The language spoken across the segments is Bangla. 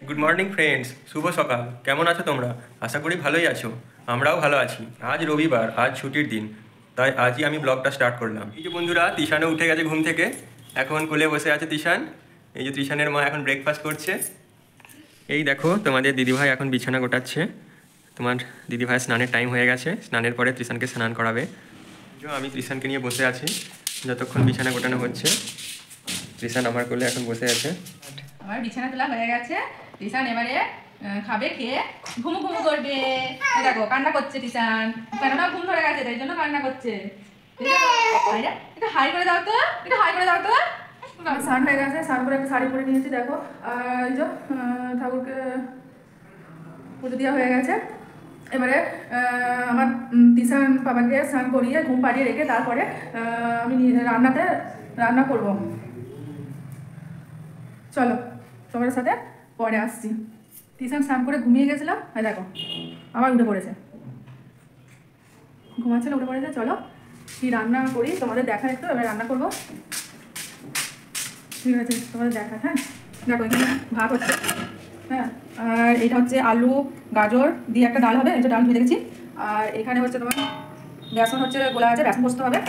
গুড মর্নিং ফ্রেন্ডস, শুভ সকাল। কেমন আছো তোমরা? আশা করি ভালোই আছো। আমরাও ভালো আছি। আজ রবিবার, আজ ছুটির দিন, তাই আজই আমি ব্লগটা স্টার্ট করলাম। এই যে বন্ধুরা, তিশানও উঠে গেছে ঘুম থেকে, এখন কোলে বসে আছে তিশান। এই যে তিশানের মা এখন ব্রেকফাস্ট করছে। এই দেখো তোমাদের দিদিভাই এখন বিছানা গোটাচ্ছে। তোমার দিদিভাই স্নানের টাইম হয়ে গেছে, স্নানের পরে তৃষানকে স্নান করাবে। আমি তৃষানকে নিয়ে বসে আছি যতক্ষণ বিছানা গোটানো হচ্ছে। তৃষান আমার কোলে এখন বসে আছে। আমার বিছানা তোলা হয়ে গেছে। টিশান এবারে খাবে, খেয়ে ঘুমু ঘুমু করবে। দেখো কান্না করছে টিশান, কেননা ঘুম ধরে গেছে তাই জন্য কান্না করছে। একটু হাই করে দাও তো, একটু হাই করে দাও তো। স্নান হয়ে গেছে, স্নান করে একটা শাড়ি পরে নিয়েছি দেখো। আর এই যে ঠাকুরকে পুজো দেওয়া হয়ে গেছে। এবারে আমার টিশান বাবাকে স্নান করিয়ে ঘুম পাড়িয়ে রেখে তারপরে আমি রান্না করব। চলো তোমাদের সাথে পরে আসছি। টিশান স্নান করে ঘুমিয়ে গেছিলাম, হ্যাঁ দেখো আবার উঠে পড়েছে, ঘুমাচ্ছিল উঠে পড়েছে। চলো কি রান্না করি তোমাদের দেখা, একটু এবার রান্না করবো। ঠিক আছে তোমাদের দেখা। হ্যাঁ দেখো এখানে ভাত হচ্ছে, হ্যাঁ, আর এটা হচ্ছে আলু গাজর দিয়ে একটা ডাল হবে, এটা ডাল ভেজে রেখেছি। আর এখানে হচ্ছে তোমার বেসন হচ্ছে গোলা আছে, বেসন পোস্ত হবে,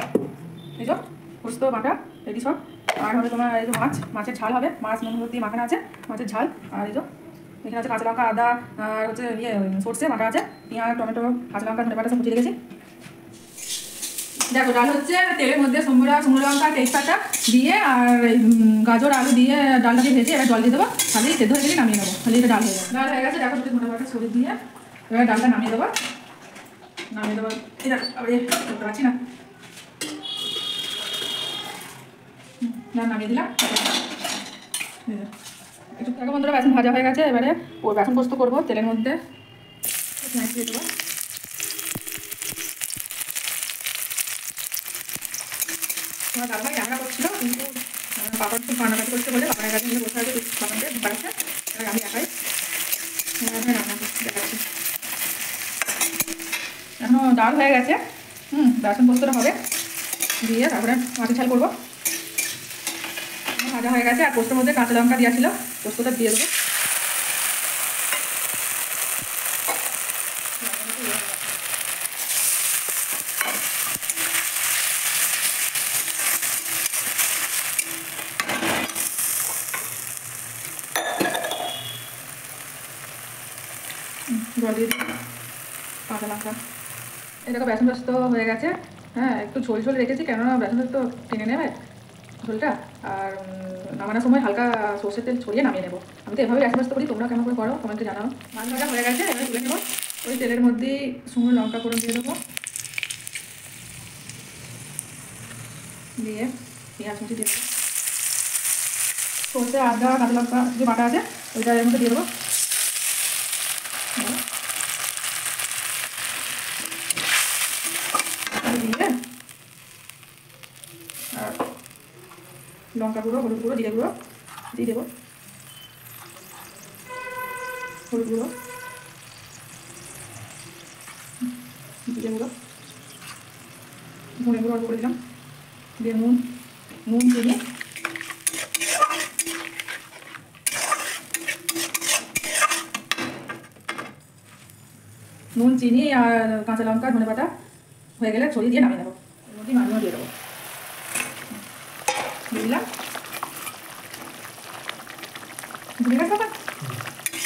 এই যে পোস্ত বাটা রেডি সব। আর হবে তোমার এই যে মাছের ঝাল হবে, মাছ নুন হলুদ দিয়ে মাখানো আছে, মাছের ঝাল। আর এই যে এখানে আছে কাঁচা লঙ্কা আদা আর হচ্ছে সর্ষে বাটা আছে, পেঁয়াজ টমেটো কাঁচা লঙ্কা ধনে পাতা সব কুচিয়ে রেখেছি। দেখো ডাল হচ্ছে তেলের মধ্যে শুকনো লঙ্কা তেজপাতা দিয়ে আর গাজর আলু দিয়ে ডালটা দিয়ে ভেজে এবার জল দিয়ে দেবো, খালি সেদ্ধ হয়ে গেলে নামিয়ে নেবো, খালি এটা ডাল হয়ে যাবে। ডাল হয়ে গেছে দেখো, একটু ধনে পাতা সরিয়ে দিয়ে এবার ডালটা নামিয়ে দেবো। এটা আবার করতে পারছি না, নামিয়ে দিলাম। একটু দেখো বন্ধুরা, বেসন ভাজা হয়ে গেছে। এবারে ওই বেসন পোস্ত করবো তেলের মধ্যে দিয়ে দেবো। তোমার দাদা ভাই রান্না করছিল, কিন্তু পাপড় খুব কান্নাকাটি করছে বলে পাপড়ের কাছে নিয়ে বসে আছে, বাগানকে বাড়িতে। এবার আমি একাই রান্না করছি, দেখাচ্ছি। এখনো ডাল হয়ে গেছে, বেসন পোস্তটা হবে দিয়ে তারপরে মাছের ঝাল করবো। ভাজা হয়ে গেছে আর পোস্তের মধ্যে কাঁচা লঙ্কা দেওয়া ছিল, পোস্তটা দিয়ে দেবো। জল দিয়ে কাঁচা লঙ্কা। এই দেখো বেসন পোস্ত হয়ে গেছে। হ্যাঁ একটু ঝোল ঝোল রেখেছি, কেননা বেসন পোস্ত টেনে নেবে ঝোলটা। আর নামানোর সময় হালকা সর্ষের তেল ছড়িয়ে নামিয়ে নেবো। আমি তো এভাবে বেসন পোস্ত করি, তোমরা কেমন করে করো কমেন্টে জানাও। মাছ ভাজা হয়ে গেছে, এবার তুলে নেবো। ওই তেলের মধ্যেই শুকনো লঙ্কা ফোড়ন দিয়ে দেবো, দিয়ে পেঁয়াজ কুচি দিয়ে দেবো, সর্ষে আদা কাঁচা লঙ্কা যে বাটা আছে ওইটা এর মধ্যে দিয়ে দেবো। দিয়ে আর লঙ্কা গুঁড়ো হলুদ গুঁড়ো জিরে গুঁড়ো দিয়ে দেবো, হলুদ গুঁড়ো জিরে গুঁড়ো ধনে গুঁড়ো অল্প করে দিলাম, দিয়ে নুন চিনি আর কাঁচা লঙ্কা ধনে পাতা হয়ে গেলে ছড়িয়ে দিয়ে নামিয়ে দেবো। এর মধ্যে মাছগুলো দিয়ে দেবো, দিয়ে দিলাম। ভুলে গেছো বাবা,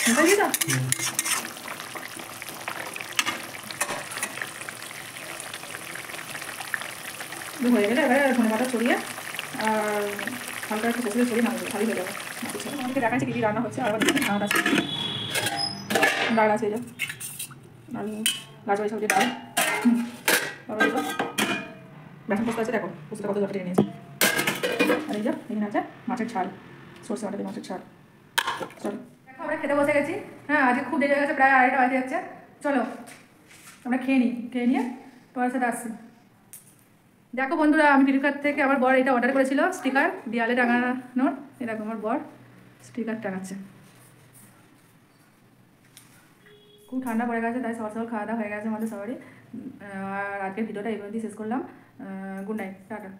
মশলা দিয়ে দাও। হয়ে গেলে এবারে ধনে পাতা ছড়িয়ে আর হালকা একটু বসে ছড়িয়ে নামিয়ে খালি হয়ে যাবে। আমাকে দেখাচ্ছি কী কী রান্না হচ্ছে। আবার ডাল আছে, ডাল আছে, এই যে আলু গাজর সবজি ডাল। তারপরে বেসন পোস্ত আছে, দেখো পোস্তটা কত জল টেনে নিয়েছে। আর এই যে এখানে আছে মাছের ঝাল, সরষে বাটা দিয়ে মাছের ঝাল। চলো দেখো আমরা খেতে বসে গেছি। হ্যাঁ আজকে খুব দেরি হয়ে গেছে, প্রায় 2:30 বাজে যাচ্ছে। চলো আমরা খেয়ে নিয়ে তোমার সাথে আসছি। দেখো বন্ধুরা, আমি ফ্লিপকার্ট থেকে আমার বর এটা অর্ডার করেছিল, স্টিকার দেয়ালে টাঙানোর। এই দেখো আমার বর স্টিকার টাঙাচ্ছে। খুব ঠান্ডা পড়ে গেছে, তাই সকাল খাওয়া দাওয়া হয়ে গেছে আমাদের সবারই। আর আজকের ভিডিওটা এই পর্যন্তই শেষ করলাম। Good night, tata.